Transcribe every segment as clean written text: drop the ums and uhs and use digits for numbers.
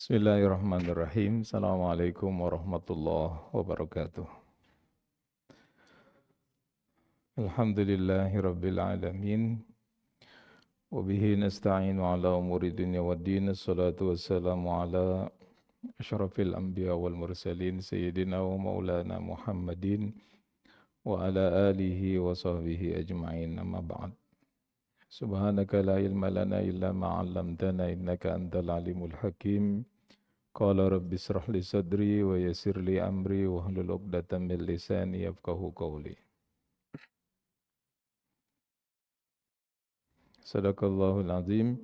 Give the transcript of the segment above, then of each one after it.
Bismillahirrahmanirrahim. Assalamualaikum warahmatullahi wabarakatuh. Alhamdulillahi rabbil alamin. Wabihi nasta'inu ala umuri dunya wa din. Assalatu wassalamu ala ashrafil anbiya wal mursalin. Sayyidina wa maulana Muhammadin. Wa ala alihi wa sahbihi ajma'in. Amma ba'd. Subhanaka la ilma lana illa ma'allamtana innaka antal alimul hakim. Qala rabbi israh li sadri wa yassir li amri wa hlul 'uqdatam min lisani yafqahu qawli. Sadaqallahul azim.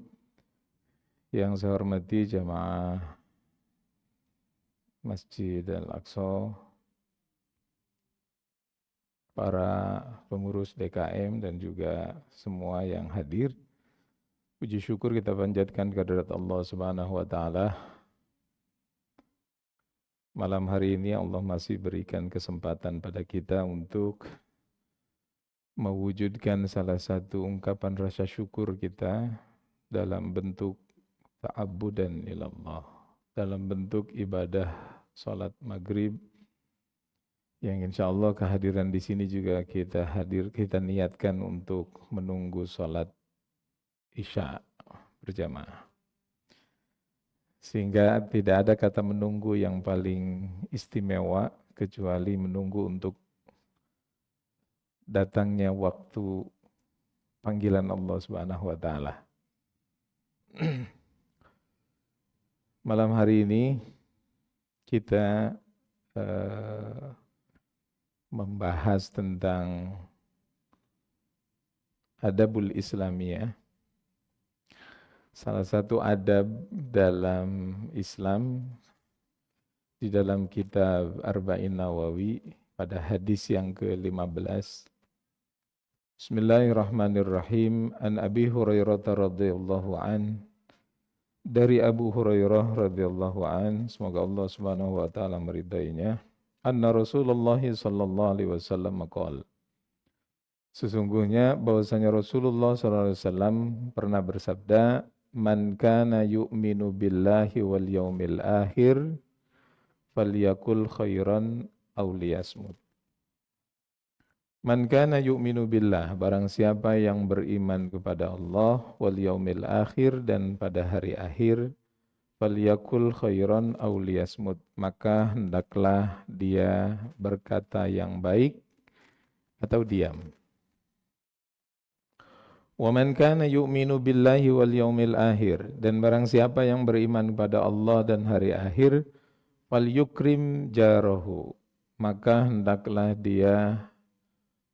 Yang saya hormati jamaah Masjid Al-Aqsa, para pengurus DKM dan juga semua yang hadir. Puji syukur kita panjatkan kehadirat Allah Subhanahu wa taala. Malam hari ini Allah masih berikan kesempatan pada kita untuk mewujudkan salah satu ungkapan rasa syukur kita dalam bentuk ta'abbudan ilallah, dalam bentuk ibadah salat maghrib, yang insya Allah kehadiran di sini juga kita niatkan untuk menunggu salat isya berjamaah. Sehingga tidak ada kata menunggu yang paling istimewa kecuali menunggu untuk datangnya waktu panggilan Allah Subhanahu wa taala. Malam hari ini kita membahas tentang adabul Islamiyah. Salah satu adab dalam Islam di dalam kitab Arba'in Nawawi pada hadis yang ke-15. Bismillahirrahmanirrahim. An Abi Hurairah radhiyallahu an. Dari Abu Hurairah radhiyallahu an, semoga Allah Subhanahu wa taala meridainya. Anna Rasulullah sallallahu alaihi wasallam qala. Sesungguhnya bahwasanya Rasulullah sallallahu alaihi wasallam pernah bersabda, "Man kana yu'minu billahi wal yaumil akhir falyakul khairan aw liyasmut." Man kana yu'minu billah, barang siapa yang beriman kepada Allah wal yaumil akhir dan pada hari akhir, falyakul khairan aw liyasmut, maka hendaklah dia berkata yang baik atau diam. Wa man kana yu'minu billahi wal yaumil akhir, dan barang siapa yang beriman kepada Allah dan hari akhir, falyukrim jarahu, maka hendaklah dia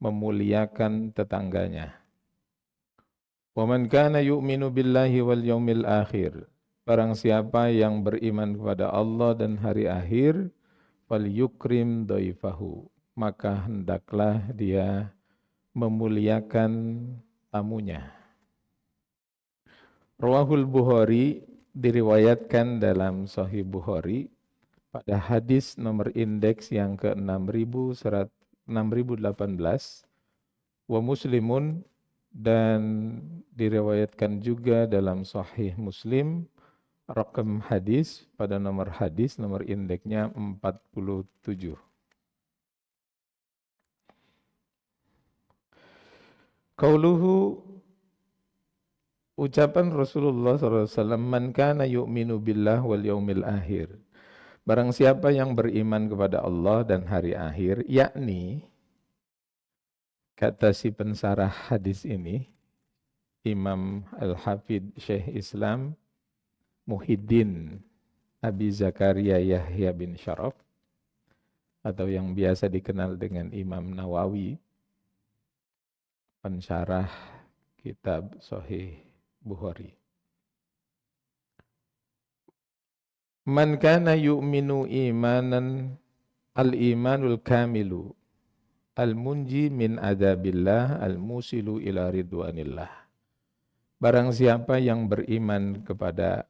memuliakan tetangganya. Wa man kana yu'minu billahi wal yaumil akhir, barang siapa yang beriman kepada Allah dan hari akhir, falyukrim dhaifahu, maka hendaklah dia memuliakan tamunya. Rawahul Bukhari, diriwayatkan dalam Sahih Bukhari pada hadis nomor indeks yang ke-6018, wa Muslimun, dan diriwayatkan juga dalam Sahih Muslim rakam hadis pada nomor hadis nomor indeksnya 47. Qauluhu, ucapan Rasulullah SAW, man kana yu'minu billah wal yaumil akhir, barang siapa yang beriman kepada Allah dan hari akhir, yakni, kata si pensarah hadis ini, Imam Al-Hafidh Syekh Islam Muhyiddin Abi Zakaria Yahya bin Syaraf, atau yang biasa dikenal dengan Imam Nawawi, pensyarah kitab Sahih Bukhari. Man kana yu'minu imanan al-imanul kamilu al-munji min adabillah al-musilu ila ridwanillah. Barang siapa yang beriman kepada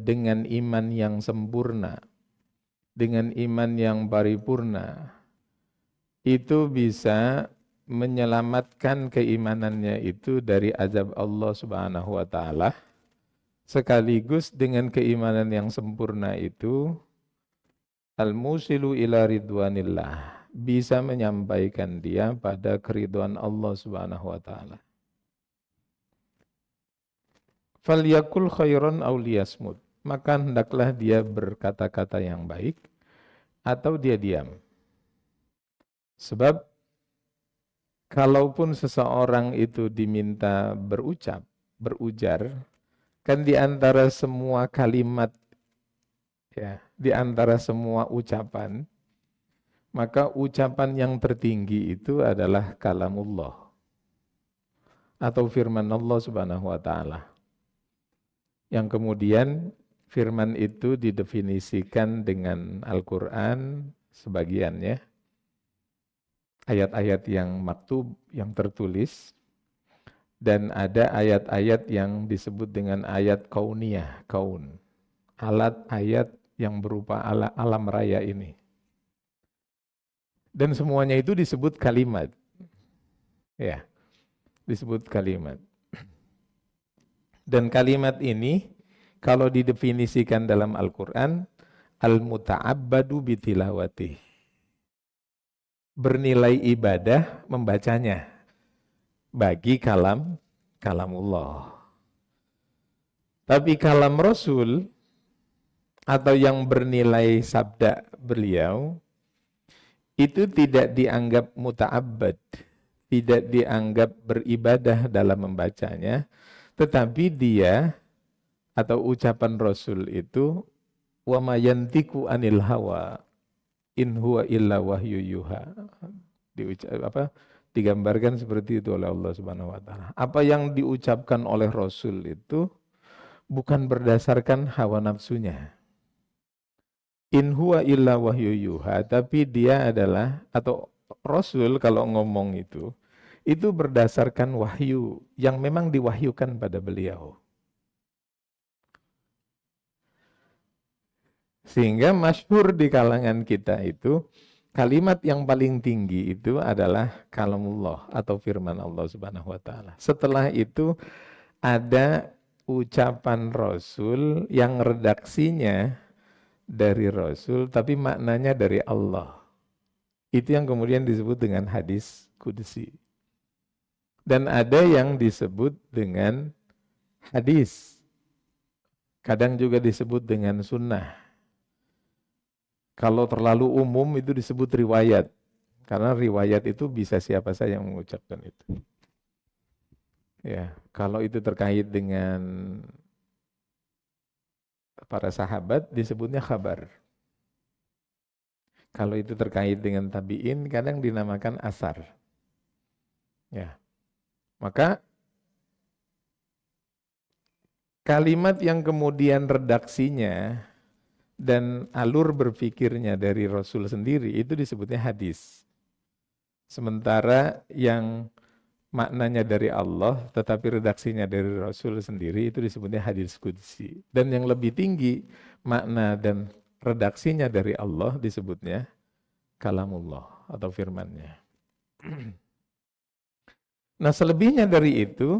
dengan iman yang sempurna, dengan iman yang paripurna, itu bisa menyelamatkan keimanannya itu dari azab Allah Subhanahu wa taala sekaligus dengan keimanan yang sempurna itu al-musilu ila ridwanillah, bisa menyampaikan dia pada keridhaan Allah Subhanahu wa taala. Falyakul khairan aw liyasmut, maka hendaklah dia berkata-kata yang baik atau dia diam. Sebab kalaupun seseorang itu diminta berujar, kan di antara semua kalimat, ya, di antara semua ucapan, maka ucapan yang tertinggi itu adalah kalamullah atau firman Allah Subhanahu wa taala. Yang kemudian firman itu didefinisikan dengan Al-Qur'an sebagiannya, ayat-ayat yang maktub, yang tertulis, dan ada ayat-ayat yang disebut dengan ayat kauniyah, kaun. Alat ayat yang berupa alam raya ini. Dan semuanya itu disebut kalimat. Ya, disebut kalimat. Dan kalimat ini kalau didefinisikan dalam Al-Qur'an, al-muta'abbadu bitilawati. Bernilai ibadah membacanya bagi kalamullah. Tapi kalam Rasul atau yang bernilai sabda beliau itu tidak dianggap muta'abbad, tidak dianggap beribadah dalam membacanya, tetapi dia atau ucapan Rasul itu wa ma yantiqu anil hawa in huwa illa wahyu yuha. Digambarkan seperti itu oleh Allah Subhanahu wa taala. Apa yang diucapkan oleh Rasul itu bukan berdasarkan hawa nafsunya. In huwa illa wahyu yuha, tapi dia adalah, atau Rasul kalau ngomong itu berdasarkan wahyu yang memang diwahyukan pada beliau. Sehingga masyhur di kalangan kita itu, kalimat yang paling tinggi itu adalah kalamullah atau firman Allah Subhanahu wa taala. Setelah itu ada ucapan Rasul yang redaksinya dari Rasul tapi maknanya dari Allah. Itu yang kemudian disebut dengan hadis qudsi. Dan ada yang disebut dengan hadis. Kadang juga disebut dengan sunnah. Kalau terlalu umum itu disebut riwayat. Karena riwayat itu bisa siapa saja yang mengucapkan itu. Ya, kalau itu terkait dengan para sahabat disebutnya khabar. Kalau itu terkait dengan tabi'in kadang dinamakan asar. Ya. Maka kalimat yang kemudian redaksinya dan alur berpikirnya dari Rasul sendiri itu disebutnya hadis. Sementara yang maknanya dari Allah tetapi redaksinya dari Rasul sendiri itu disebutnya hadis qudsi. Dan yang lebih tinggi makna dan redaksinya dari Allah disebutnya kalamullah atau firman-Nya. Nah, selebihnya dari itu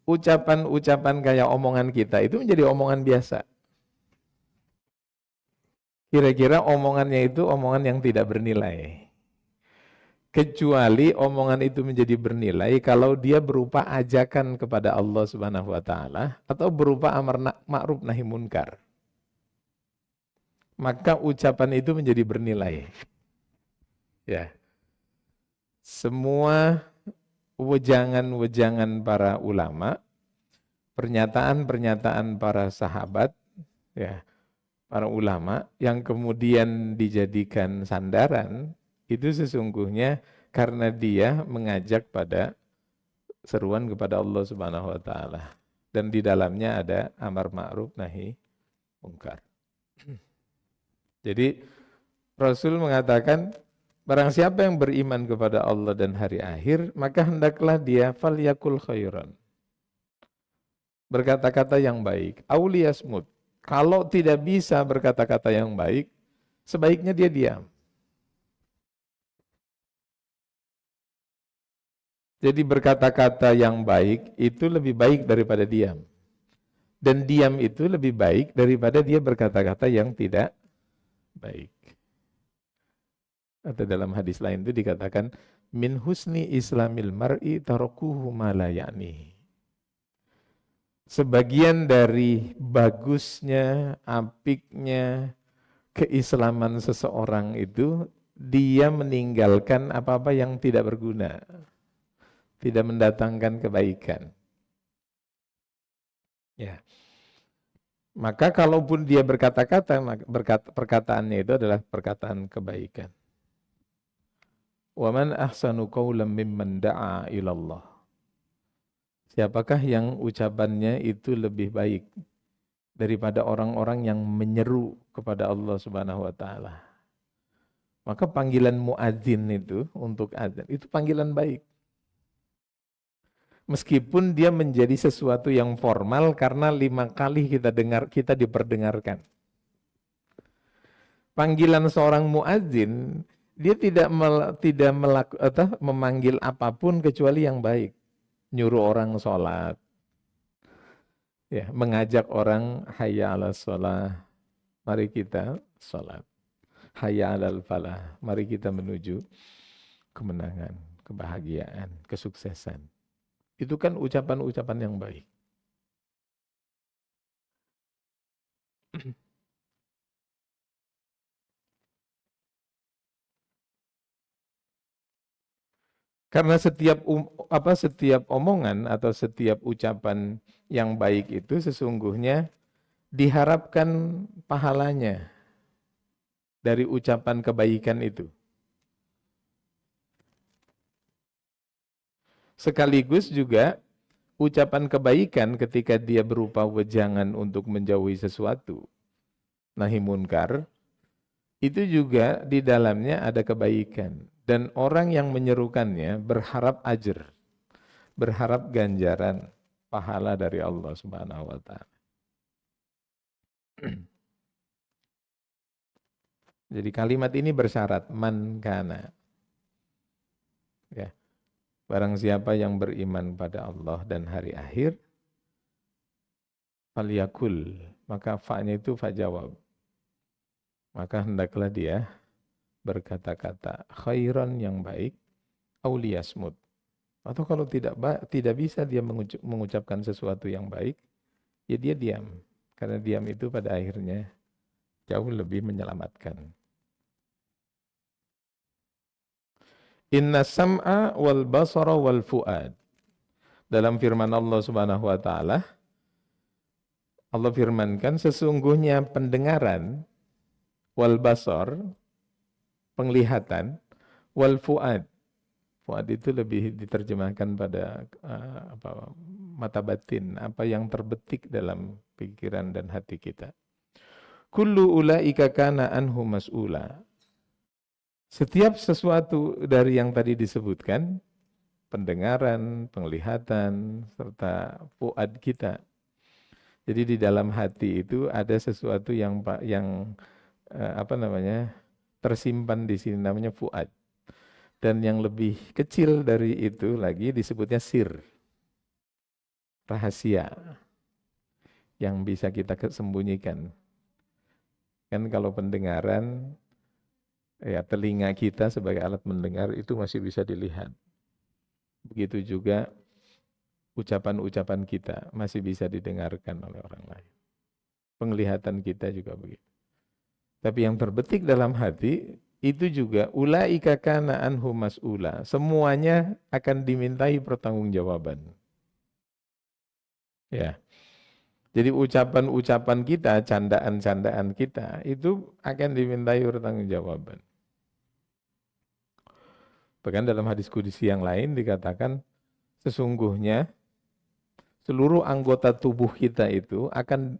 ucapan-ucapan kayak omongan kita itu menjadi omongan biasa. Kira-kira omongannya itu omongan yang tidak bernilai. Kecuali omongan itu menjadi bernilai kalau dia berupa ajakan kepada Allah Subhanahu wa taala atau berupa amar ma'ruf nahi munkar. Maka ucapan itu menjadi bernilai. Ya. Semua wejangan-wejangan para ulama, pernyataan-pernyataan para sahabat, ya, para ulama yang kemudian dijadikan sandaran itu sesungguhnya karena dia mengajak pada seruan kepada Allah Subhanahu wa taala dan di dalamnya ada amar ma'ruf nahi munkar. Jadi Rasul mengatakan barang siapa yang beriman kepada Allah dan hari akhir maka hendaklah dia falyakul khairan. Berkata-kata yang baik, auliyasmut. Kalau tidak bisa berkata-kata yang baik, sebaiknya dia diam. Jadi berkata-kata yang baik itu lebih baik daripada diam. Dan diam itu lebih baik daripada dia berkata-kata yang tidak baik. Atau dalam hadis lain itu dikatakan, min husni islamil mar'i tarokuhu ma la ya'ni. Sebagian dari bagusnya, apiknya keislaman seseorang itu, dia meninggalkan apa-apa yang tidak berguna, tidak mendatangkan kebaikan. Ya. Maka kalaupun dia berkata-kata, perkataannya itu adalah perkataan kebaikan. Wa man ahsanu qawlan mimman da'a ilallah. Siapakah yang ucapannya itu lebih baik daripada orang-orang yang menyeru kepada Allah Subhanahu wa taala. Maka panggilan muadzin itu untuk azan itu panggilan baik. Meskipun dia menjadi sesuatu yang formal karena 5 kali kita diperdengarkan. Panggilan seorang muadzin, dia tidak memanggil apapun kecuali yang baik. Nyuruh orang sholat, ya, mengajak orang hayya 'alas sholat, mari kita sholat. Hayya 'alal falah, mari kita menuju kemenangan, kebahagiaan, kesuksesan. Itu kan ucapan-ucapan yang baik. Karena setiap omongan atau setiap ucapan yang baik itu sesungguhnya diharapkan pahalanya dari ucapan kebaikan itu. Sekaligus juga ucapan kebaikan ketika dia berupa wejangan untuk menjauhi sesuatu, nahi munkar, itu juga di dalamnya ada kebaikan. Dan orang yang menyerukannya berharap ajr, berharap ganjaran, pahala dari Allah Subhanahu wa ta'ala. Jadi kalimat ini bersyarat man kana. Ya. Barang siapa yang beriman pada Allah dan hari akhir, falyakul, maka fa-nya itu fa jawab. Maka hendaklah dia berkata-kata khairan yang baik, auliyasmut. Atau kalau tidak bisa dia mengucapkan sesuatu yang baik, ya dia diam. Karena diam itu pada akhirnya jauh lebih menyelamatkan. Inna sam'a wal basara wal fu'ad. Dalam firman Allah Subhanahu wa taala, Allah firmankan sesungguhnya pendengaran wal basar, penglihatan, wal fu'ad. Fu'ad itu lebih diterjemahkan pada mata batin, apa yang terbetik dalam pikiran dan hati kita. Kullu ulaika kana anhu mas'ula. Setiap sesuatu dari yang tadi disebutkan, pendengaran, penglihatan, serta fuad kita. Jadi di dalam hati itu ada sesuatu yang tersimpan di sini namanya fuad. Dan yang lebih kecil dari itu lagi disebutnya sir, rahasia yang bisa kita sembunyikan. Kan kalau pendengaran, ya telinga kita sebagai alat mendengar itu masih bisa dilihat. Begitu juga ucapan-ucapan kita masih bisa didengarkan oleh orang lain. Penglihatan kita juga begitu. Tapi yang terbetik dalam hati itu juga ulaika kana anhu mas'ula. Semuanya akan dimintai pertanggungjawaban. Ya. Jadi ucapan-ucapan kita, candaan-candaan kita itu akan dimintai pertanggungjawaban. Bahkan dalam hadis qudsi yang lain dikatakan sesungguhnya seluruh anggota tubuh kita itu akan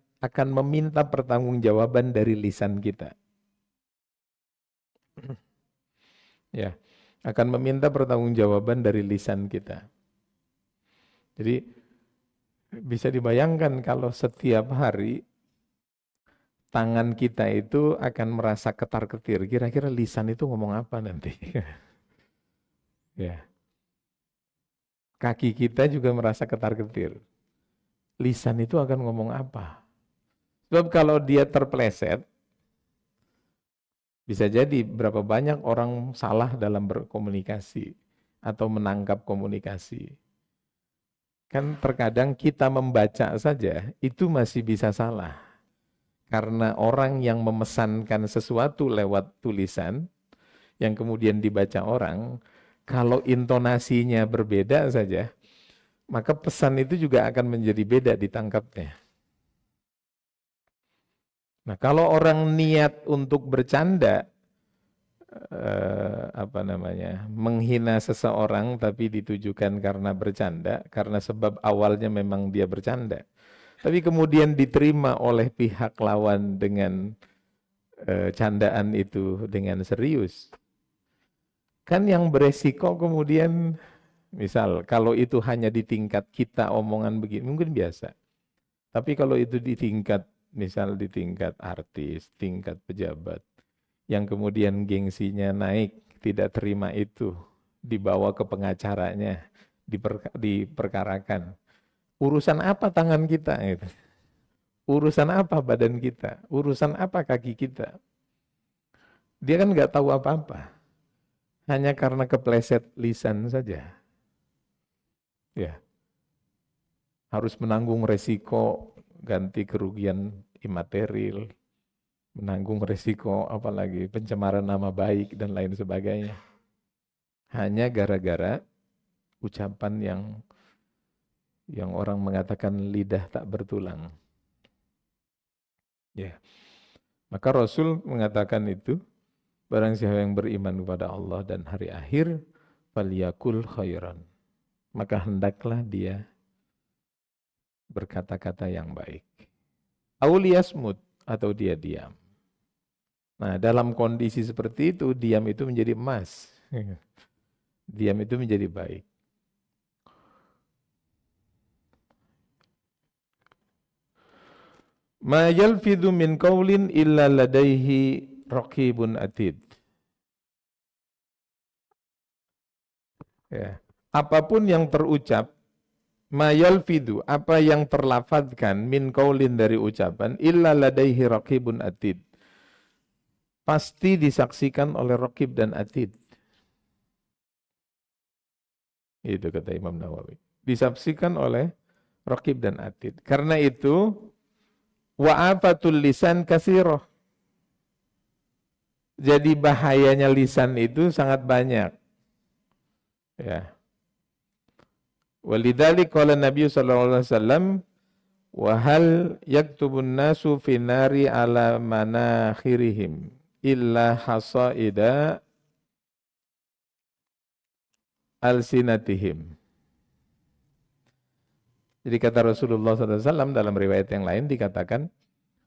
meminta pertanggungjawaban dari lisan kita. Ya, akan meminta pertanggungjawaban dari lisan kita. Jadi bisa dibayangkan kalau setiap hari tangan kita itu akan merasa ketar-ketir. Kira-kira lisan itu ngomong apa nanti? Ya. Kaki kita juga merasa ketar-ketir. lisan itu akan ngomong apa. Sebab kalau dia terpleset, bisa jadi berapa banyak orang salah dalam berkomunikasi atau menangkap komunikasi. Kan terkadang kita membaca saja itu masih bisa salah. Karena orang yang memesankan sesuatu lewat tulisan, yang kemudian dibaca orang, kalau intonasinya berbeda saja, maka pesan itu juga akan menjadi beda ditangkapnya. Nah, kalau orang niat untuk bercanda, menghina seseorang tapi ditujukan karena bercanda, karena sebab awalnya memang dia bercanda, tapi kemudian diterima oleh pihak lawan dengan candaan itu dengan serius, kan yang beresiko kemudian, misal kalau itu hanya di tingkat kita omongan begini mungkin biasa, tapi kalau itu di tingkat, misal di tingkat artis, tingkat pejabat, yang kemudian gengsinya naik, tidak terima itu, dibawa ke pengacaranya, diperkarakan. Urusan apa tangan kita? Gitu. Urusan apa badan kita? Urusan apa kaki kita? Dia kan nggak tahu apa-apa. Hanya karena kepleset lisan saja. Ya, harus menanggung resiko ganti kerugian imaterial, menanggung resiko apalagi pencemaran nama baik dan lain sebagainya. Hanya gara-gara ucapan yang orang mengatakan lidah tak bertulang. Ya. Maka Rasul mengatakan itu, barang siapa yang beriman kepada Allah dan hari akhir, falyakul khairan. Maka hendaklah dia berkata-kata yang baik. Auliyasmut, atau dia diam. Nah, dalam kondisi seperti itu, diam itu menjadi emas. Diam itu menjadi baik. Ma yalfidhu min qaulin illa ladaihi raqibun atid. Ya. Apapun yang terucap, ma yalfidhu, apa yang terlafadzkan min qaulin dari ucapan, illa ladaihi raqibun atid. Pasti disaksikan oleh raqib dan atid. Itu kata Imam Nawawi. Disaksikan oleh raqib dan atid. Karena itu, wa'afatul lisan kasiroh. Jadi bahayanya lisan itu sangat banyak. Ya. Walidzalik qala Nabi sallallahu alaihi wasallam, wa hal yaktubun nasu fi nari ala manakhirihim illa hasaida alsinatihim. Jadi kata Rasulullah SAW dalam riwayat yang lain dikatakan,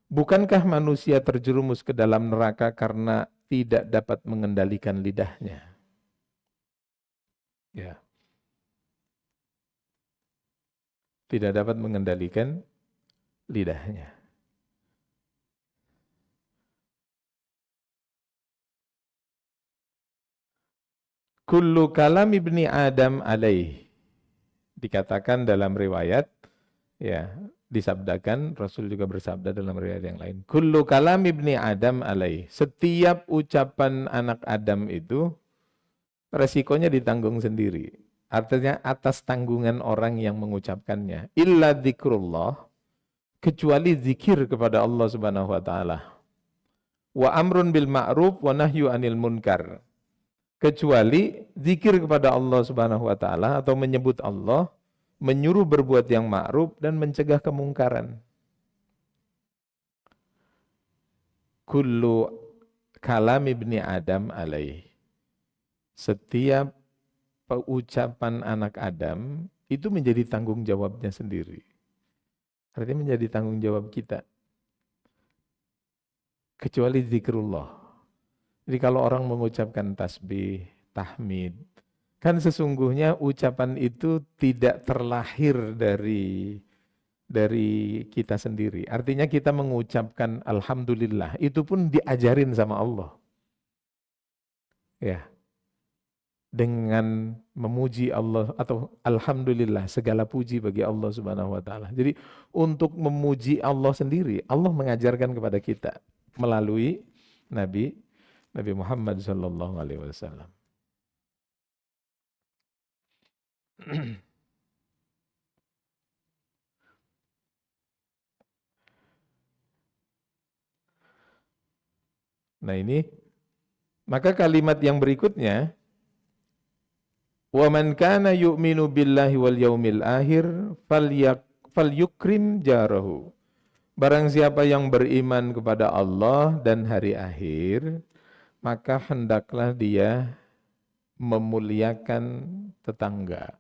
bukankah manusia terjerumus ke dalam neraka karena tidak dapat mengendalikan lidahnya? Ya. Tidak dapat mengendalikan lidahnya. Kullu kalam ibni Adam alaih. Dikatakan dalam riwayat, ya, disabdakan, Rasul juga bersabda dalam riwayat yang lain. Kullu kalam ibni Adam alaih. Setiap ucapan anak Adam itu, resikonya ditanggung sendiri. Artinya atas tanggungan orang yang mengucapkannya. Illa dzikrullah, kecuali zikir kepada Allah Subhanahu wa taala. Wa amrun bil ma'ruf wa nahyu anil munkar. Kecuali zikir kepada Allah Subhanahu wa taala atau menyebut Allah, menyuruh berbuat yang ma'ruf dan mencegah kemungkaran. Kullu kalam ibni Adam alaih. Setiap ucapan anak Adam itu menjadi tanggung jawabnya sendiri. Artinya menjadi tanggung jawab kita. Kecuali zikrullah. Jadi kalau orang mengucapkan tasbih, tahmid, kan sesungguhnya ucapan itu tidak terlahir dari kita sendiri. Artinya kita mengucapkan alhamdulillah, itu pun diajarin sama Allah. Ya. dengan memuji Allah atau alhamdulillah, segala puji bagi Allah Subhanahu wa taala. Jadi untuk memuji Allah sendiri, Allah mengajarkan kepada kita melalui Nabi Nabi Muhammad sallallahu alaihi wasallam. Nah ini, maka kalimat yang berikutnya, wa man kana yu'minu billahi wal yaumil akhir falyukrim jarahu. Barang siapa yang beriman kepada Allah dan hari akhir, maka hendaklah dia memuliakan tetangga.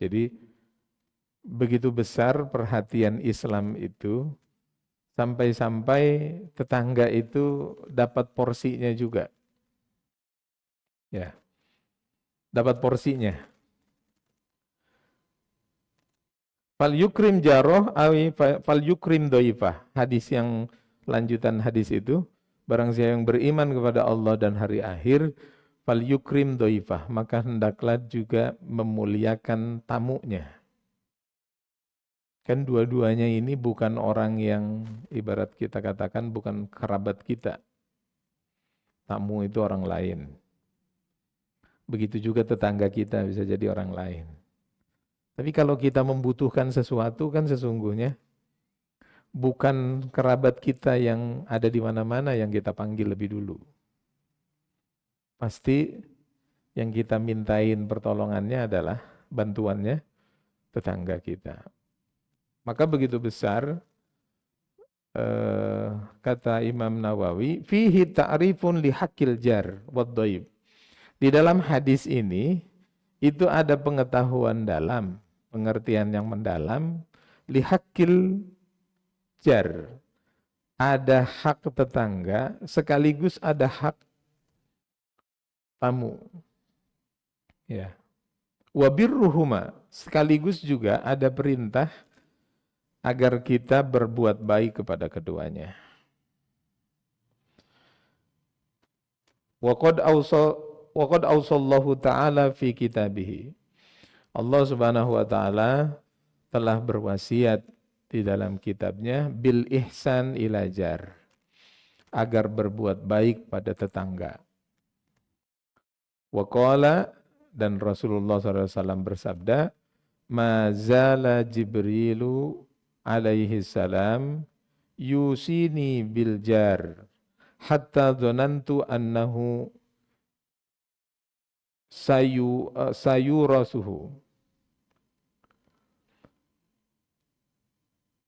Jadi begitu besar perhatian Islam itu, sampai-sampai tetangga itu dapat porsinya juga. Ya, dapat porsinya. Fal yukrim jaroh awi fal yukrim doifah. Hadis yang lanjutan hadis itu, barang siapa yang beriman kepada Allah dan hari akhir, fal yukrim doifah, maka hendaklah juga memuliakan tamunya. Kan dua-duanya ini bukan orang yang ibarat kita katakan bukan kerabat kita. Tamu itu orang lain. Begitu juga tetangga kita bisa jadi orang lain. Tapi kalau kita membutuhkan sesuatu kan sesungguhnya bukan kerabat kita yang ada di mana-mana yang kita panggil lebih dulu. Pasti yang kita mintain pertolongannya adalah bantuannya tetangga kita. Maka begitu besar kata Imam Nawawi, fihi ta'rifun li haqqil jar wad dhaib. Di dalam hadis ini itu ada pengetahuan dalam, pengertian yang mendalam, li haqqil jar. Ada hak tetangga sekaligus ada hak tamu. Ya. Wa birruhuma, sekaligus juga ada perintah agar kita berbuat baik kepada keduanya. Wa qad awsallahu ta'ala fi kitabihi. Allah Subhanahu wa taala telah berwasiat di dalam kitabnya bil ihsan ila jar, agar berbuat baik pada tetangga. Wa qala, dan Rasulullah SAW bersabda, ma zala Jibrilu alaihi salam yusini bil jar hatta dzanantu annahu sayurasuhu.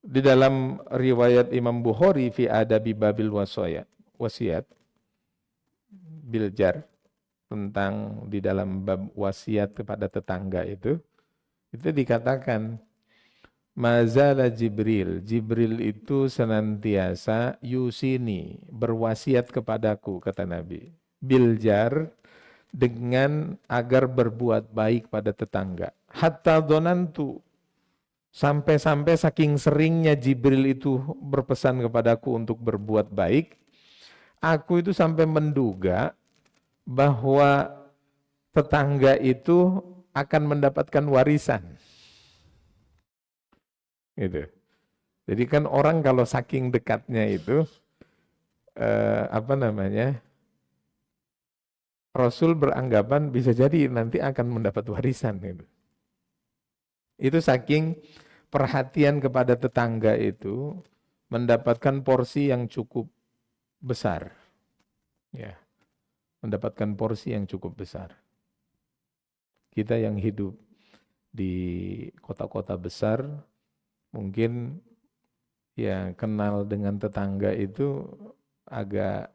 Di dalam riwayat Imam Bukhari fi adabi babil wasiat bil jar, tentang di dalam bab wasiat kepada tetangga itu dikatakan mazala Jibril, Jibril itu senantiasa yusini, berwasiat kepadaku, kata Nabi, biljar, dengan agar berbuat baik pada tetangga. Hatta donantu, sampai-sampai saking seringnya Jibril itu berpesan kepadaku untuk berbuat baik, aku itu sampai menduga bahwa tetangga itu akan mendapatkan warisan. Gitu. Jadi kan orang kalau saking dekatnya itu, Rasul beranggapan bisa jadi nanti akan mendapat warisan. Gitu. Itu saking perhatian kepada tetangga itu mendapatkan porsi yang cukup besar. Ya. Mendapatkan porsi yang cukup besar. Kita yang hidup di kota-kota besar, mungkin ya kenal dengan tetangga itu agak,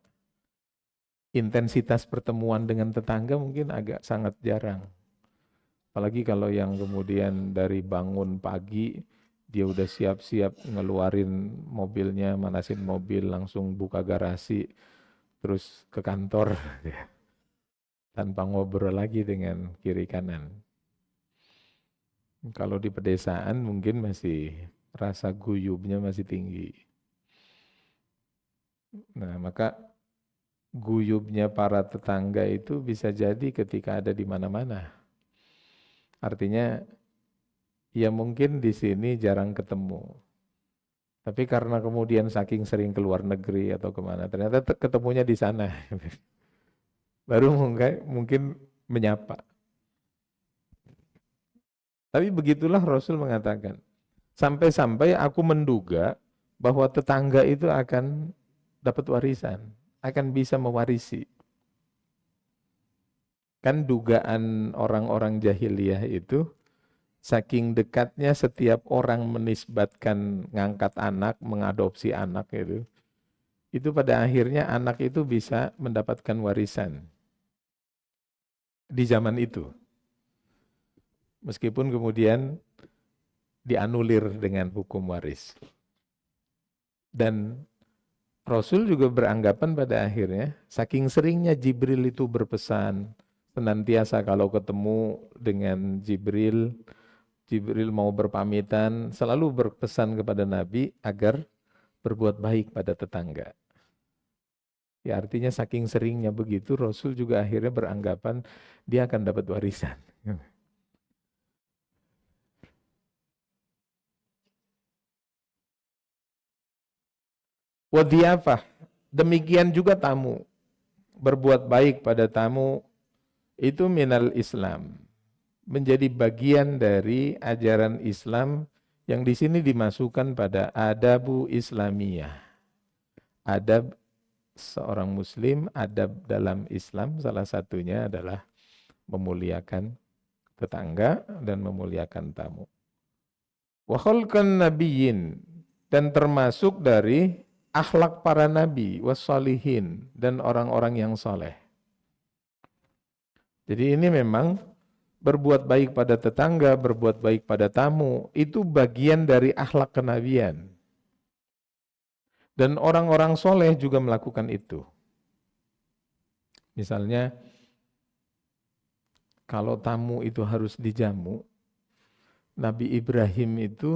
intensitas pertemuan dengan tetangga mungkin agak sangat jarang. Apalagi kalau yang kemudian dari bangun pagi, dia udah siap-siap ngeluarin mobilnya, manasin mobil, langsung buka garasi, terus ke kantor, tanpa ngobrol lagi dengan kiri kanan. Kalau di pedesaan mungkin masih rasa guyubnya masih tinggi. Nah, maka guyubnya para tetangga itu bisa jadi ketika ada di mana-mana. Artinya ya mungkin di sini jarang ketemu. Tapi karena kemudian saking sering keluar negeri atau kemana, ternyata ketemunya di sana. Baru mungkin menyapa. Tapi begitulah Rasul mengatakan. Sampai-sampai aku menduga bahwa tetangga itu akan dapat warisan, akan bisa mewarisi. Kan dugaan orang-orang jahiliyah itu, saking dekatnya setiap orang menisbatkan ngangkat anak, mengadopsi anak itu pada akhirnya anak itu bisa mendapatkan warisan di zaman itu. Meskipun kemudian dianulir dengan hukum waris. Dan Rasul juga beranggapan pada akhirnya, saking seringnya Jibril itu berpesan, senantiasa kalau ketemu dengan Jibril, Jibril mau berpamitan, selalu berpesan kepada Nabi agar berbuat baik pada tetangga. Ya artinya saking seringnya begitu, Rasul juga akhirnya beranggapan dia akan dapat warisan. Wadhiyafah, demikian juga tamu. Berbuat baik pada tamu itu minal Islam. Menjadi bagian dari ajaran Islam yang di sini dimasukkan pada adabu Islamiyah. Adab seorang muslim, adab dalam Islam salah satunya adalah memuliakan tetangga dan memuliakan tamu. Wa khalqan nabiyyin, dan termasuk dari akhlak para nabi wassalihin dan orang-orang yang soleh. Jadi ini memang berbuat baik pada tetangga, berbuat baik pada tamu, itu bagian dari akhlak kenabian. Dan orang-orang soleh juga melakukan itu. Misalnya, kalau tamu itu harus dijamu, Nabi Ibrahim itu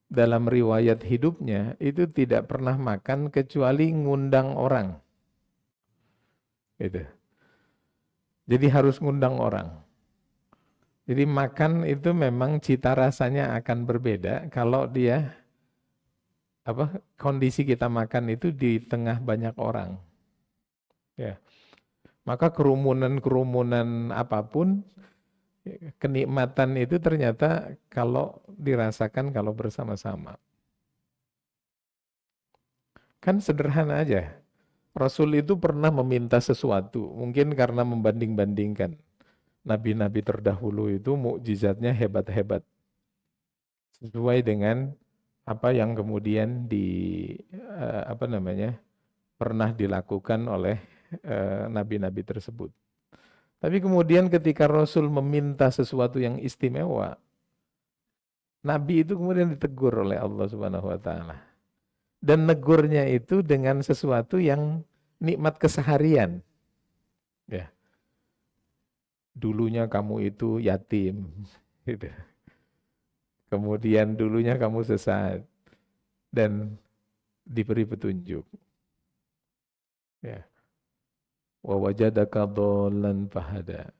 dalam riwayat hidupnya itu tidak pernah makan kecuali ngundang orang. Gitu. Jadi harus ngundang orang. Jadi makan itu memang cita rasanya akan berbeda kalau dia kondisi kita makan itu di tengah banyak orang. Ya. Maka kerumunan-kerumunan apapun, kenikmatan itu ternyata kalau dirasakan kalau bersama-sama. Kan sederhana aja. Rasul itu pernah meminta sesuatu, mungkin karena membanding-bandingkan. Nabi-nabi terdahulu itu mukjizatnya hebat-hebat. Sesuai dengan apa yang kemudian pernah dilakukan oleh nabi-nabi tersebut. Tapi kemudian ketika Rasul meminta sesuatu yang istimewa, Nabi itu kemudian ditegur oleh Allah Subhanahu wa taala. Dan negurnya itu dengan sesuatu yang nikmat keseharian. Ya. Dulunya kamu itu yatim, gitu. Kemudian dulunya kamu sesat dan diberi petunjuk. Ya. Wa wajadaka dhallan fahada.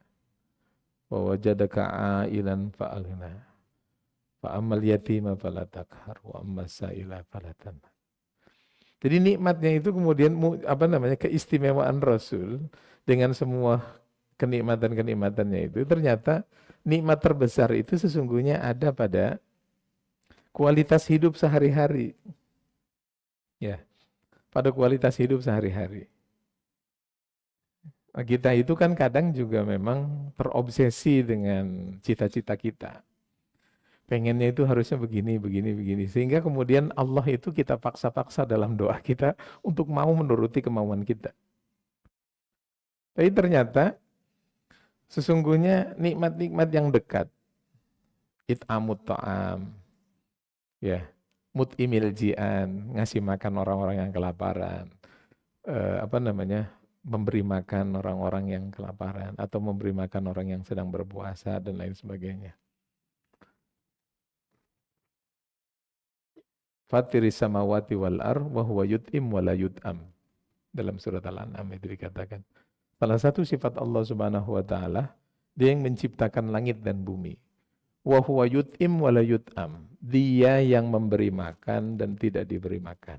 Wa wajadaka ailan fa'aghna. Fa ammal yatima fala taqhar wa ammas sa'ila fala tanhar. Jadi nikmatnya itu kemudian keistimewaan Rasul dengan semua kenikmatan-kenikmatannya itu ternyata nikmat terbesar itu sesungguhnya ada pada kualitas hidup sehari-hari. Ya, pada kualitas hidup sehari-hari. Kita itu kan kadang juga memang terobsesi dengan cita-cita kita. Pengennya itu harusnya begini, begini, begini. Sehingga kemudian Allah itu kita paksa-paksa dalam doa kita untuk mau menuruti kemauan kita. Tapi ternyata sesungguhnya nikmat-nikmat yang dekat, it'amut ta'am, ya, mut'imil ji'an, ngasih makan orang-orang yang kelaparan, memberi makan orang-orang yang kelaparan, atau memberi makan orang yang sedang berpuasa, dan lain sebagainya. Fatiris samawati wal ar wa huwa yut'im wa la yut'am. Dalam surat Al-An'am itu dikatakan. Salah satu sifat Allah Subhanahu wa taala, Dia yang menciptakan langit dan bumi. Wa huwa yut'im wa la yut'am. Dia yang memberi makan dan tidak diberi makan.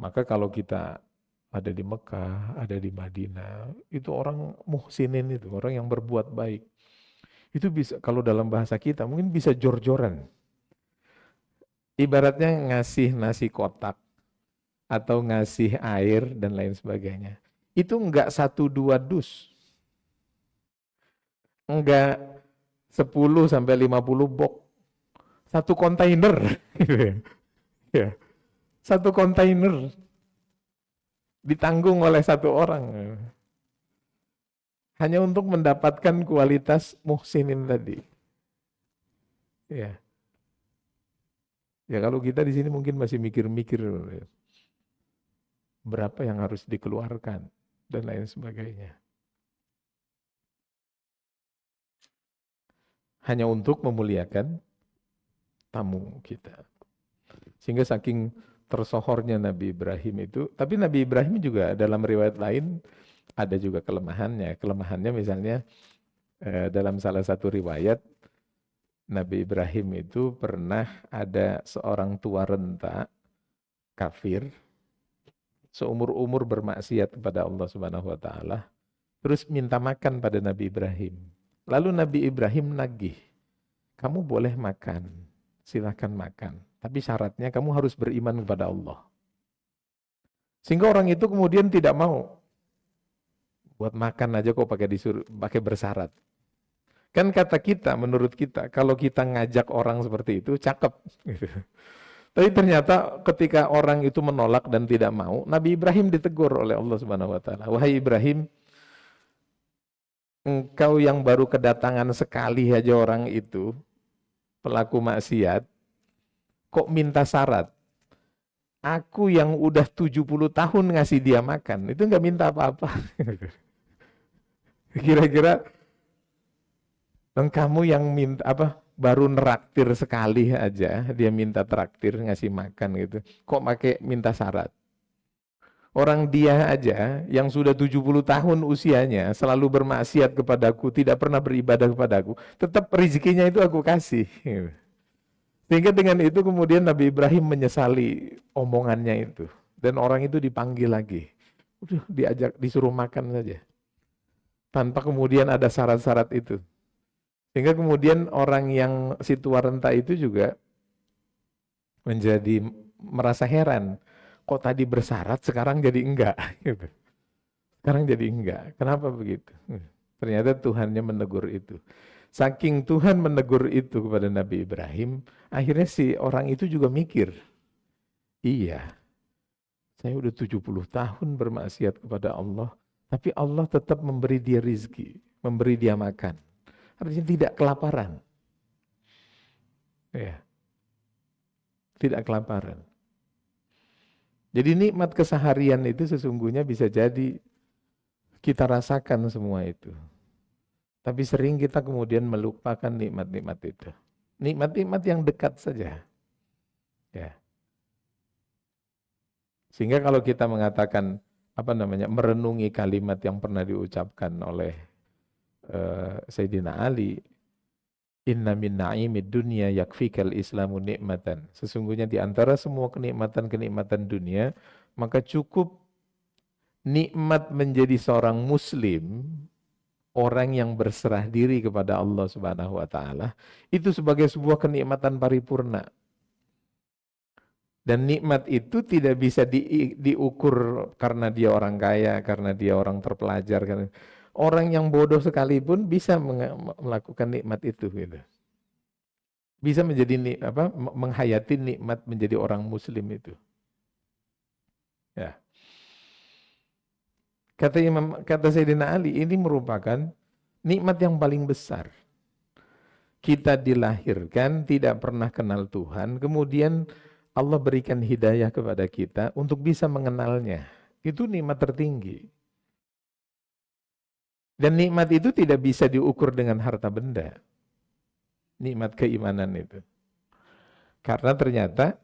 Maka kalau kita ada di Mekah, ada di Madinah, itu orang muhsinin itu, orang yang berbuat baik. Itu bisa, kalau dalam bahasa kita mungkin bisa jor-joran. Ibaratnya ngasih nasi kotak atau ngasih air dan lain sebagainya. Itu enggak 1-2 dus. Enggak 10-50 box. Satu kontainer. Ya. Satu kontainer ditanggung oleh satu orang. Hanya untuk mendapatkan kualitas muhsinin tadi. Ya. Ya kalau kita di sini mungkin masih mikir-mikir berapa yang harus dikeluarkan dan lain sebagainya. Hanya untuk memuliakan tamu kita. Sehingga saking tersohornya Nabi Ibrahim itu, tapi Nabi Ibrahim juga dalam riwayat lain ada juga kelemahannya. Kelemahannya misalnya dalam salah satu riwayat, Nabi Ibrahim itu pernah ada seorang tua renta kafir, seumur-umur bermaksiat kepada Allah Subhanahu wa taala, terus minta makan pada Nabi Ibrahim. Lalu Nabi Ibrahim nagih, kamu boleh makan, silahkan makan. Tapi syaratnya kamu harus beriman kepada Allah. Sehingga orang itu kemudian tidak mau. Buat makan aja kok pakai bersyarat. Kan kata kita, menurut kita, kalau kita ngajak orang seperti itu, cakep. Gitu. Tapi ternyata ketika orang itu menolak dan tidak mau, Nabi Ibrahim ditegur oleh Allah Subhanahu wa taala. Wahai Ibrahim, engkau yang baru kedatangan sekali aja orang itu, pelaku maksiat, kok minta syarat? Aku yang udah 70 tahun ngasih dia makan, itu nggak minta apa-apa. Kira-kira kamu yang minta apa? Baru neraktir sekali aja, dia minta traktir ngasih makan gitu. Kok pakai minta syarat? Orang dia aja yang sudah 70 tahun usianya selalu bermaksiat kepadaku, tidak pernah beribadah kepadaku, tetap rezekinya itu aku kasih. Sehingga dengan itu kemudian Nabi Ibrahim menyesali omongannya itu. Dan orang itu dipanggil lagi. Udah diajak, disuruh makan saja. Tanpa kemudian ada syarat-syarat itu. Sehingga kemudian orang yang si tua renta itu juga menjadi merasa heran. Kok tadi bersyarat sekarang jadi enggak? Gitu. Sekarang jadi enggak. Kenapa begitu? Ternyata Tuhannya menegur itu. Saking Tuhan menegur itu kepada Nabi Ibrahim, akhirnya si orang itu juga mikir, iya, saya udah 70 tahun bermaksiat kepada Allah, tapi Allah tetap memberi dia rizki, memberi dia makan. Artinya tidak kelaparan. Ya, tidak kelaparan. Jadi nikmat keseharian itu sesungguhnya bisa jadi kita rasakan semua itu. Tapi sering kita kemudian melupakan nikmat-nikmat itu. Nikmat-nikmat yang dekat saja. Ya. Sehingga kalau kita mengatakan merenungi kalimat yang pernah diucapkan oleh Sayyidina Ali, inna min na'imid dunya yakfikal islamu nikmatan. Sesungguhnya di antara semua kenikmatan-kenikmatan dunia, maka cukup nikmat menjadi seorang muslim, orang yang berserah diri kepada Allah Subhanahu wa taala, itu sebagai sebuah kenikmatan paripurna. Dan nikmat itu tidak bisa diukur karena dia orang kaya, karena dia orang terpelajar. Orang yang bodoh sekalipun bisa melakukan nikmat itu. Gitu. Bisa menjadi menghayati nikmat menjadi orang muslim itu. Ya. Kata Sayyidina Ali, ini merupakan nikmat yang paling besar. Kita dilahirkan tidak pernah kenal Tuhan, kemudian Allah berikan hidayah kepada kita untuk bisa mengenalnya. Itu nikmat tertinggi. Dan nikmat itu tidak bisa diukur dengan harta benda. Nikmat keimanan itu. Karena ternyata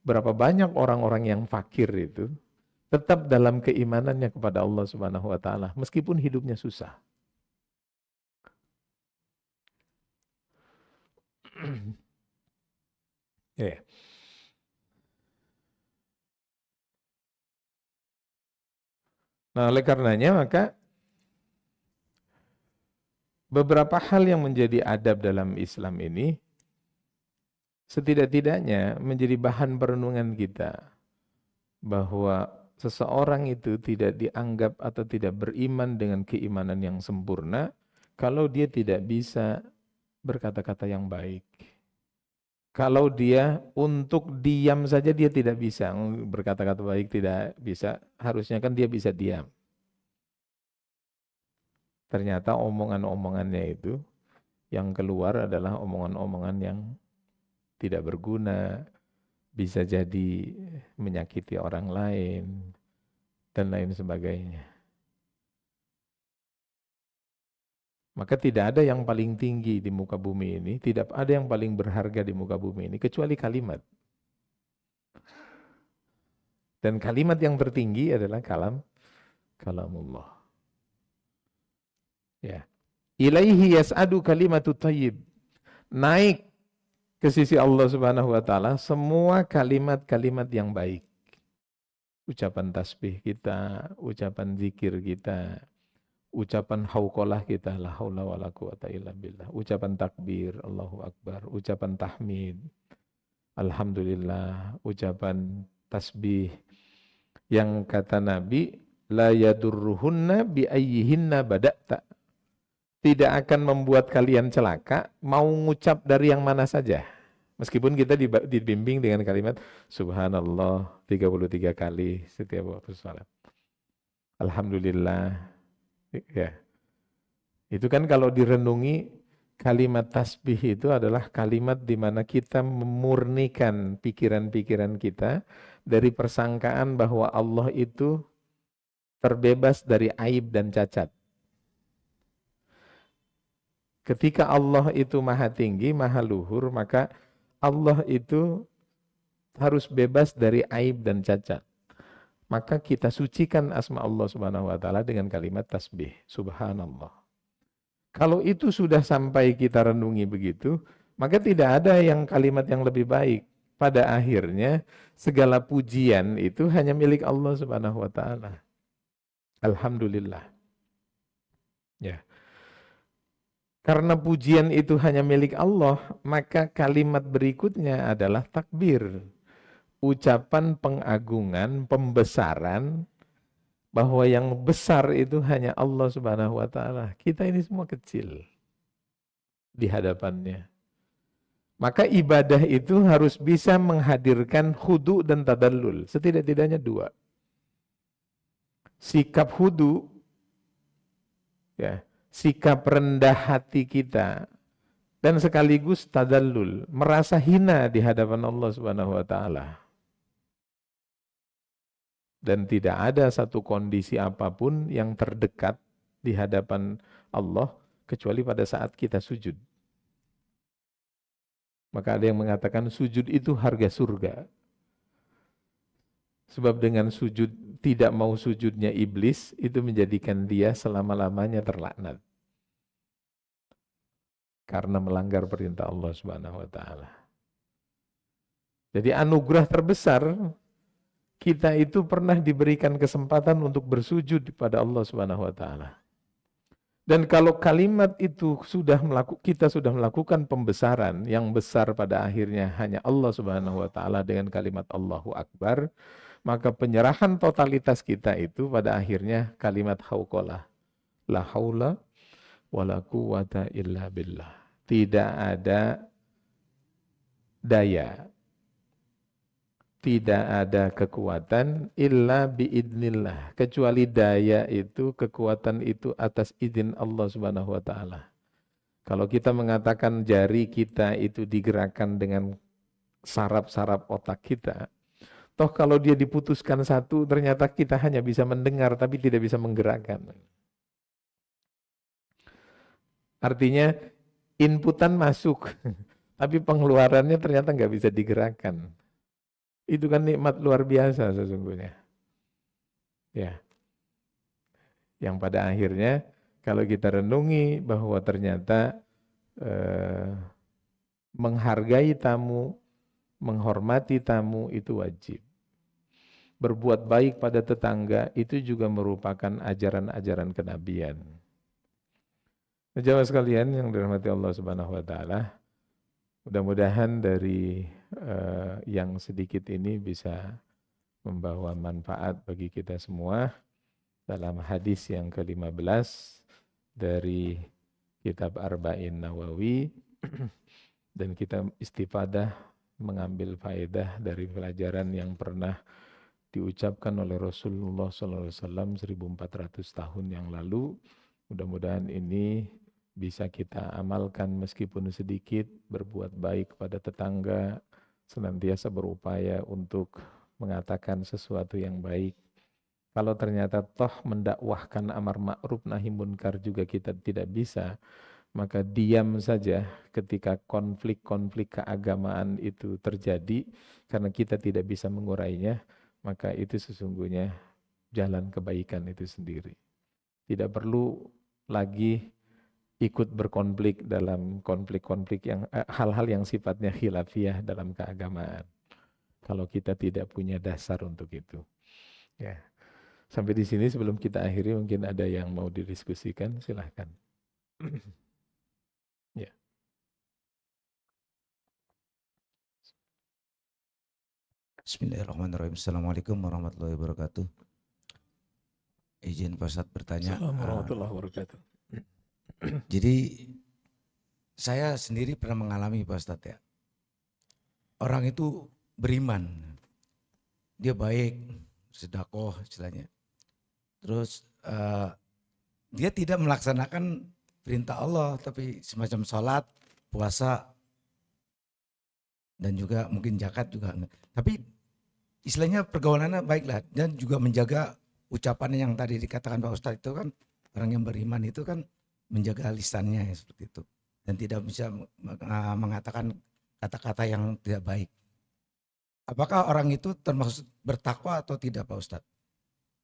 Berapa banyak orang-orang yang fakir itu tetap dalam keimanannya kepada Allah Subhanahu wa taala meskipun hidupnya susah. Ya. Nah, oleh karenanya maka beberapa hal yang menjadi adab dalam Islam ini setidak-tidaknya menjadi bahan perenungan kita bahwa seseorang itu tidak dianggap atau tidak beriman dengan keimanan yang sempurna kalau dia tidak bisa berkata-kata yang baik. Kalau dia untuk diam saja dia tidak bisa berkata-kata baik, tidak bisa, harusnya kan dia bisa diam. Ternyata omongan-omongannya itu yang keluar adalah omongan-omongan yang tidak berguna, bisa jadi menyakiti orang lain, dan lain sebagainya. Maka tidak ada yang paling tinggi di muka bumi ini, tidak ada yang paling berharga di muka bumi ini, kecuali kalimat. Dan kalimat yang tertinggi adalah kalamullah. Ya. Ilaihi yas'adu kalimatu thayyib. Naik ke sisi Allah Subhanahu wa taala semua kalimat-kalimat yang baik. Ucapan tasbih kita, ucapan zikir kita, ucapan hauqalah kita, la haula wala quwata illa billah, ucapan takbir, Allahu akbar, ucapan tahmid, alhamdulillah, ucapan tasbih yang kata Nabi la yadurruhunna bi ayyihinna bada'ta. Tidak akan membuat kalian celaka mau ngucap dari yang mana saja. Meskipun kita dibimbing dengan kalimat subhanallah 33 kali setiap waktu salat. Alhamdulillah. Ya. Itu kan kalau direnungi kalimat tasbih itu adalah kalimat di mana kita memurnikan pikiran-pikiran kita dari persangkaan bahwa Allah itu terbebas dari aib dan cacat. Ketika Allah itu maha tinggi, maha luhur, maka Allah itu harus bebas dari aib dan cacat. Maka kita sucikan asma Allah Subhanahu wa taala dengan kalimat tasbih, subhanallah. Kalau itu sudah sampai kita renungi begitu, maka tidak ada yang kalimat yang lebih baik. Pada akhirnya segala pujian itu hanya milik Allah Subhanahu wa taala. Alhamdulillah. Ya. Karena pujian itu hanya milik Allah, maka kalimat berikutnya adalah takbir. Ucapan pengagungan, pembesaran, bahwa yang besar itu hanya Allah Subhanahu wa taala. Kita ini semua kecil di hadapannya. Maka ibadah itu harus bisa menghadirkan khudu dan tadallul. Setidak-tidaknya dua. Sikap khudu, ya, sikap rendah hati kita, dan sekaligus tadallul, merasa hina di hadapan Allah Subhanahu wa taala. Dan tidak ada satu kondisi apapun yang terdekat di hadapan Allah kecuali pada saat kita sujud. Maka ada yang mengatakan sujud itu harga surga. Sebab dengan sujud, tidak mau sujudnya iblis, itu menjadikan dia selama-lamanya terlaknat. Karena melanggar perintah Allah Subhanahu wa taala. Jadi anugerah terbesar, kita itu pernah diberikan kesempatan untuk bersujud kepada Allah Subhanahu wa taala. Dan kalau kalimat itu kita sudah melakukan pembesaran yang besar pada akhirnya hanya Allah Subhanahu wa taala dengan kalimat Allahu Akbar, maka penyerahan totalitas kita itu pada akhirnya kalimat hauqalah. La haula wala quwata illa billah. Tidak ada daya, tidak ada kekuatan illa biidnillah, kecuali daya itu, kekuatan itu atas izin Allah Subhanahu wa taala. Kalau kita mengatakan jari kita itu digerakkan dengan saraf-saraf otak kita, toh kalau dia diputuskan satu, ternyata kita hanya bisa mendengar tapi tidak bisa menggerakkan. Artinya inputan masuk, tapi pengeluarannya ternyata nggak bisa digerakkan. Itu kan nikmat luar biasa sesungguhnya. Ya, yang pada akhirnya kalau kita renungi bahwa ternyata eh, menghargai tamu, menghormati tamu itu wajib. Berbuat baik pada tetangga itu juga merupakan ajaran-ajaran kenabian. Jamaah sekalian yang dirahmati Allah Subhanahu wa taala, mudah-mudahan dari yang sedikit ini bisa membawa manfaat bagi kita semua dalam hadis yang ke-15 dari kitab Arba'in Nawawi dan kita istifadah mengambil faedah dari pelajaran yang pernah diucapkan oleh Rasulullah SAW 1400 tahun yang lalu. Mudah-mudahan ini bisa kita amalkan meskipun sedikit, berbuat baik pada tetangga, senantiasa berupaya untuk mengatakan sesuatu yang baik. Kalau ternyata toh mendakwahkan amar ma'ruf nahi munkar juga kita tidak bisa, maka diam saja ketika konflik-konflik keagamaan itu terjadi karena kita tidak bisa mengurainya, maka itu sesungguhnya jalan kebaikan itu sendiri. Tidak perlu lagi ikut berkonflik dalam konflik-konflik yang hal-hal yang sifatnya khilafiyah dalam keagamaan. Kalau kita tidak punya dasar untuk itu. Ya. Sampai di sini sebelum kita akhiri mungkin ada yang mau didiskusikan, silahkan. Ya. Bismillahirrahmanirrahim. Assalamualaikum warahmatullahi wabarakatuh. Izin Pak Ustadz bertanya. Assalamualaikum warahmatullahi wabarakatuh. Jadi saya sendiri pernah mengalami Pak Ustadz ya. Orang itu beriman. Dia baik, sedekah istilahnya. Terus dia tidak melaksanakan perintah Allah, tapi semacam sholat, puasa, dan juga mungkin zakat juga. Tapi istilahnya pergaulannya baiklah, dan juga menjaga ucapan yang tadi dikatakan Pak Ustadz itu kan, orang yang beriman itu kan menjaga lisannya ya, seperti itu. Dan tidak bisa mengatakan kata-kata yang tidak baik. Apakah orang itu termasuk bertakwa atau tidak Pak Ustadz?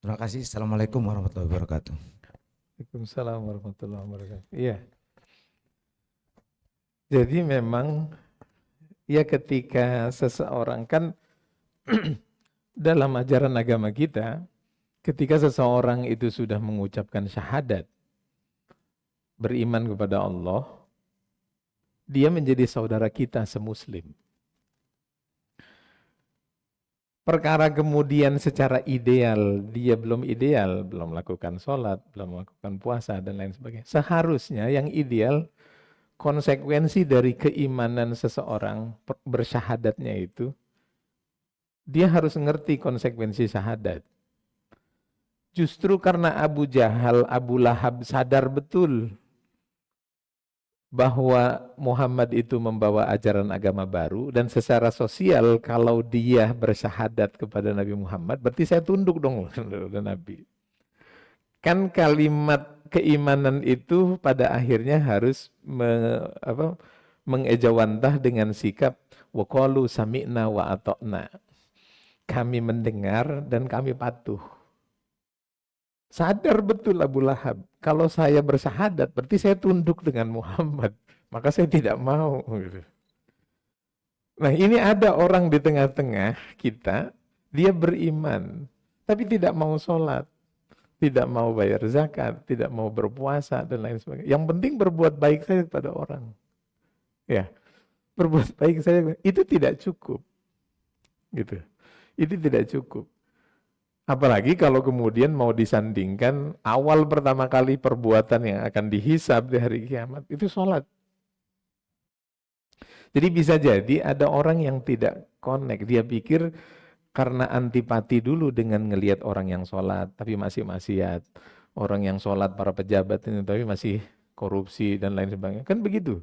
Terima kasih. Assalamualaikum warahmatullahi wabarakatuh. Waalaikumsalam warahmatullahi wabarakatuh. Iya. Jadi memang ya ketika seseorang kan dalam ajaran agama kita, ketika seseorang itu sudah mengucapkan syahadat, beriman kepada Allah, dia menjadi saudara kita semuslim. Perkara kemudian secara ideal, dia belum ideal, belum melakukan sholat, belum melakukan puasa, dan lain sebagainya. Seharusnya yang ideal, konsekuensi dari keimanan seseorang bersyahadatnya itu, dia harus ngerti konsekuensi syahadat. Justru karena Abu Jahal, Abu Lahab sadar betul bahwa Muhammad itu membawa ajaran agama baru dan secara sosial kalau dia bersyahadat kepada Nabi Muhammad berarti saya tunduk dong kepada Nabi. Kan kalimat keimanan itu pada akhirnya harus mengejawantah dengan sikap wa qalu sami'na wa ata'na. Kami mendengar dan kami patuh. Sadar betul Abu Lahab, kalau saya bersyahadat berarti saya tunduk dengan Muhammad, maka saya tidak mau. Nah ini ada orang di tengah-tengah kita, dia beriman, tapi tidak mau sholat, tidak mau bayar zakat, tidak mau berpuasa, dan lain sebagainya. Yang penting berbuat baik saja kepada orang. Ya, berbuat baik saja, itu tidak cukup. Gitu. Itu tidak cukup. Apalagi kalau kemudian mau disandingkan awal pertama kali perbuatan yang akan dihisab di hari kiamat itu sholat. Jadi bisa jadi ada orang yang tidak connect, dia pikir karena antipati dulu dengan ngelihat orang yang sholat tapi masih maksiat, orang yang sholat para pejabat ini tapi masih korupsi dan lain sebagainya, kan begitu?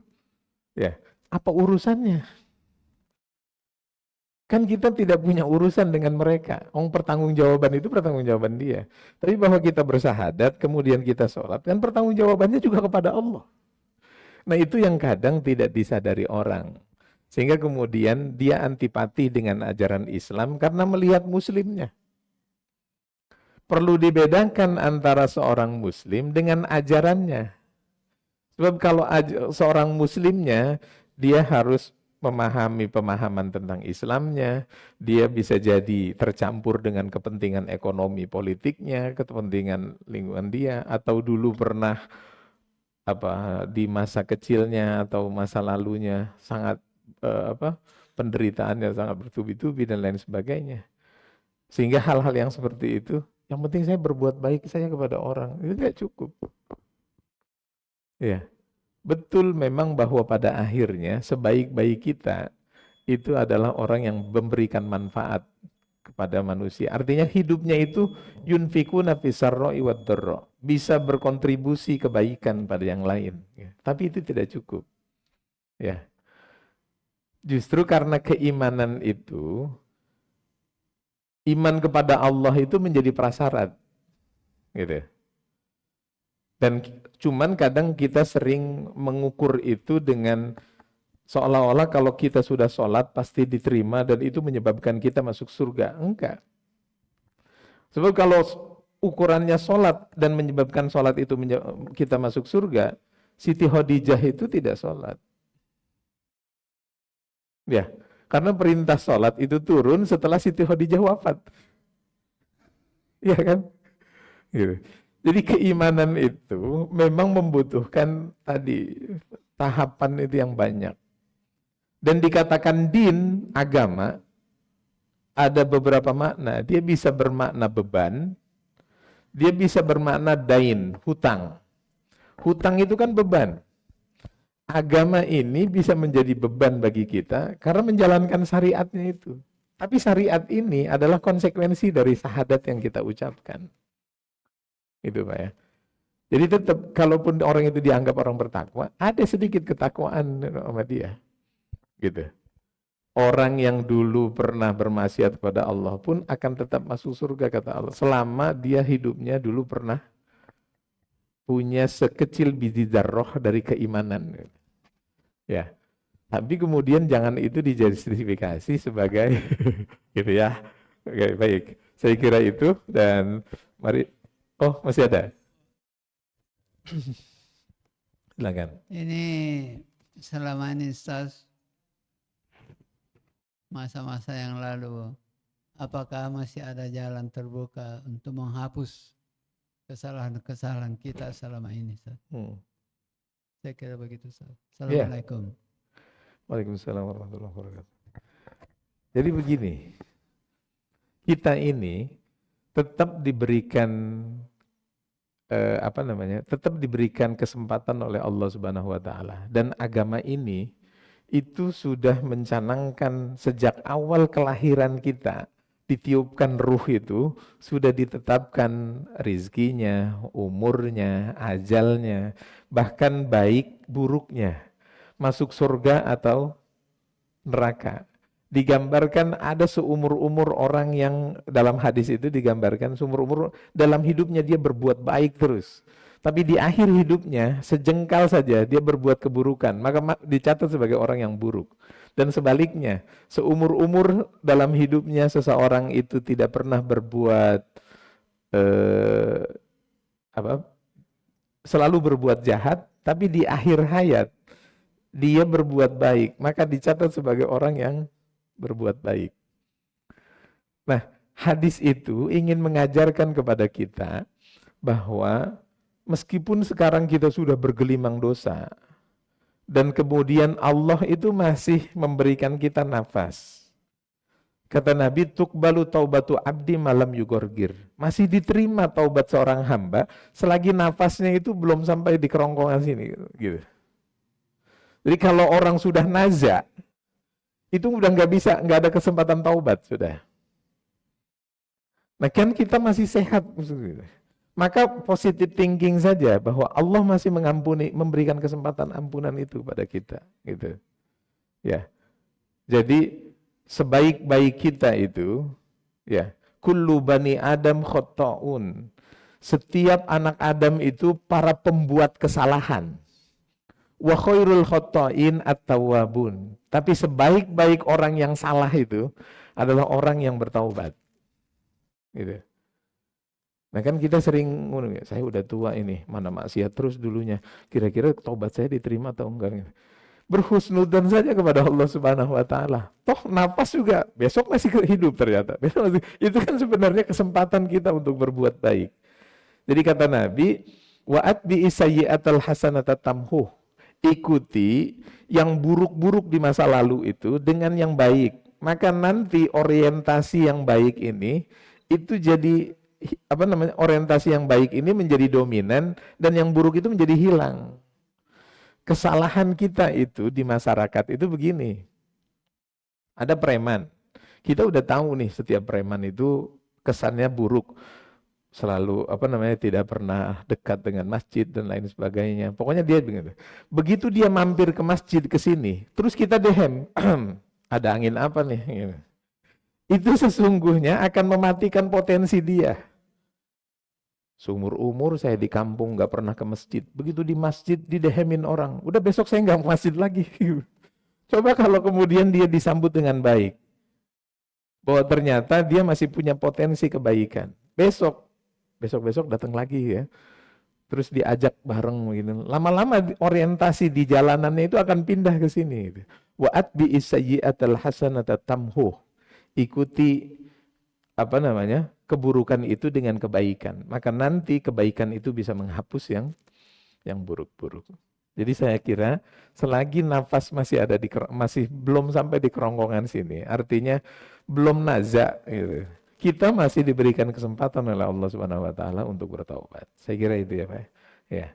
Ya, apa urusannya? Kan kita tidak punya urusan dengan mereka. Pertanggungjawaban itu pertanggungjawaban dia. Tapi bahwa kita bersahadat, kemudian kita sholat, kan pertanggungjawabannya juga kepada Allah. Nah itu yang kadang tidak disadari orang. Sehingga kemudian dia antipati dengan ajaran Islam karena melihat muslimnya. Perlu dibedakan antara seorang muslim dengan ajarannya. Sebab kalau seorang muslimnya, dia harus memahami pemahaman tentang Islamnya, dia bisa jadi tercampur dengan kepentingan ekonomi politiknya, kepentingan lingkungan dia, atau dulu pernah di masa kecilnya atau masa lalunya sangat penderitaannya sangat bertubi-tubi dan lain sebagainya. Sehingga hal-hal yang seperti itu, yang penting saya berbuat baik saya kepada orang, itu nggak cukup. Ya, betul memang bahwa pada akhirnya sebaik-baik kita itu adalah orang yang memberikan manfaat kepada manusia. Artinya hidupnya itu yunfikuna fisarra'i wad-dharra, bisa berkontribusi kebaikan pada yang lain. Ya. Tapi itu tidak cukup. Ya. Justru karena keimanan itu, iman kepada Allah itu menjadi prasyarat. Gitu. Dan cuman kadang kita sering mengukur itu dengan seolah-olah kalau kita sudah sholat pasti diterima dan itu menyebabkan kita masuk surga. Enggak. Sebab kalau ukurannya sholat dan menyebabkan sholat itu kita masuk surga, Siti Khadijah itu tidak sholat. Ya, karena perintah sholat itu turun setelah Siti Khadijah wafat. Iya kan? Gitu. Jadi keimanan itu memang membutuhkan tadi tahapan itu yang banyak. Dan dikatakan din, agama, ada beberapa makna. Dia bisa bermakna beban, dia bisa bermakna dain, hutang. Hutang itu kan beban. Agama ini bisa menjadi beban bagi kita karena menjalankan syariatnya itu. Tapi syariat ini adalah konsekuensi dari syahadat yang kita ucapkan. Itu Pak ya. Jadi tetap kalaupun orang itu dianggap orang bertakwa, ada sedikit ketakwaan sama dia. Gitu. Orang yang dulu pernah bermaksiat kepada Allah pun akan tetap masuk surga kata Allah. Selama dia hidupnya dulu pernah punya sekecil biji dzarrah dari keimanan. Ya. Tapi kemudian jangan itu dijustifikasi sebagai gitu ya. Oke, baik. Saya kira itu dan mari. Oh, masih ada. Silakan. Ini selama ini Ustaz, masa-masa yang lalu, apakah masih ada jalan terbuka untuk menghapus kesalahan-kesalahan kita selama ini Ustaz? Saya kira begitu Ustaz. Assalamualaikum. Waalaikumsalam warahmatullahi wabarakatuh. Jadi begini, kita ini tetap diberikan tetap diberikan kesempatan oleh Allah Subhanahu wa taala, dan agama ini itu sudah mencanangkan sejak awal kelahiran kita, ditiupkan ruh itu sudah ditetapkan rizkinya, umurnya, ajalnya, bahkan baik buruknya, masuk surga atau neraka. Digambarkan ada seumur-umur orang yang dalam hadis itu digambarkan seumur-umur dalam hidupnya dia berbuat baik terus. Tapi di akhir hidupnya sejengkal saja dia berbuat keburukan, maka dicatat sebagai orang yang buruk. Dan sebaliknya, seumur-umur dalam hidupnya seseorang itu tidak pernah berbuat selalu berbuat jahat, tapi di akhir hayat dia berbuat baik, maka dicatat sebagai orang yang berbuat baik. Nah, hadis itu ingin mengajarkan kepada kita bahwa meskipun sekarang kita sudah bergelimang dosa, dan kemudian Allah itu masih memberikan kita nafas. Kata Nabi, tuqbalu taubatu abdi malam yugorgir. Masih diterima taubat seorang hamba selagi nafasnya itu belum sampai di kerongkongan sini. Gitu. Jadi kalau orang sudah naza, itu udah nggak ada kesempatan taubat sudah. Nah kan kita masih sehat, maka positive thinking saja bahwa Allah masih mengampuni, memberikan kesempatan ampunan itu pada kita, gitu. Ya, jadi sebaik-baik kita itu, ya, kullu bani Adam khotta'un. Setiap anak Adam itu para pembuat kesalahan. Wa khairul khatta'in at-tawwabun. Tapi sebaik-baik orang yang salah itu adalah orang yang bertaubat. Gitu. Nah kan kita sering, saya udah tua ini, mana maksiat terus dulunya. Kira-kira taubat saya diterima atau enggak? Berhusnudzon saja kepada Allah Subhanahu wa taala. Toh napas juga besok masih hidup ternyata. Itu kan sebenarnya kesempatan kita untuk berbuat baik. Jadi kata Nabi, wa atbi sayyi'atal hasanata tamhu. Ikuti yang buruk-buruk di masa lalu itu dengan yang baik. Maka nanti orientasi yang baik ini itu jadi orientasi yang baik ini menjadi dominan dan yang buruk itu menjadi hilang. Kesalahan kita itu di masyarakat itu begini. Ada preman. Kita udah tahu nih setiap preman itu kesannya buruk. Selalu tidak pernah dekat dengan masjid dan lain sebagainya. Pokoknya dia begitu. Begitu dia mampir ke masjid ke sini, terus kita dehem. Ada angin apa nih? Gitu. Itu sesungguhnya akan mematikan potensi dia. Seumur umur saya di kampung nggak pernah ke masjid. Begitu di masjid didehemin orang. Udah besok saya nggak ke masjid lagi. Coba kalau kemudian dia disambut dengan baik. Bahwa ternyata dia masih punya potensi kebaikan. Besok datang lagi ya. Terus diajak bareng begini. Lama-lama orientasi di jalanannya itu akan pindah ke sini. Wa atbi'is sayyi'atal hasanata tamhu. Ikuti keburukan itu dengan kebaikan. Maka nanti kebaikan itu bisa menghapus yang buruk-buruk. Jadi saya kira selagi nafas masih belum sampai di kerongkongan sini, artinya belum nazak gitu. Kita masih diberikan kesempatan oleh Allah Subhanahu wa taala untuk bertaubat. Saya kira itu ya, Pak. Ya.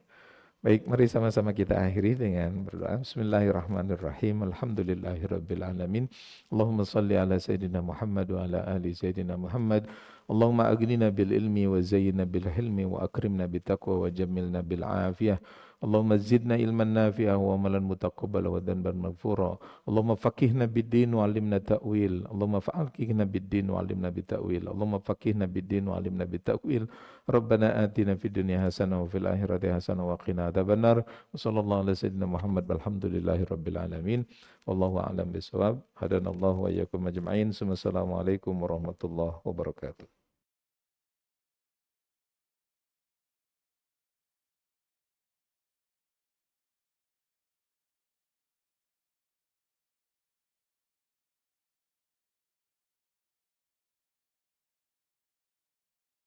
Baik, mari sama-sama kita akhiri dengan berdoa. Bismillahirrahmanirrahim. Alhamdulillahirabbil alamin. Allahumma shalli ala sayidina Muhammad wa ala ali sayidina Muhammad. Allahumma aghnina bil ilmi wa zayyinna bil hilmi wa akrimna bit taqwa wa jammilna bil afiyah. Allahumma zidna ilman nafi'ah wa amalan mutaqabbala wa dhanban maghfura. Allahumma faqihna bid-din wa 'allimna ta'wil. Allahumma faqihna bid-din wa 'allimna bit-ta'wil. Allahumma faqihna bid-din wa 'allimna bit-ta'wil. Rabbana atina fid dunya hasanah wa fil akhirati hasanah wa qina adzabannar. Wa sallallahu ala sayyidina Muhammad walhamdulillahi rabbil alamin. Wallahu a'lam bishawab. Hadanallahu wa iyyakum ajma'in. Assalamualaikum warahmatullahi wabarakatuh.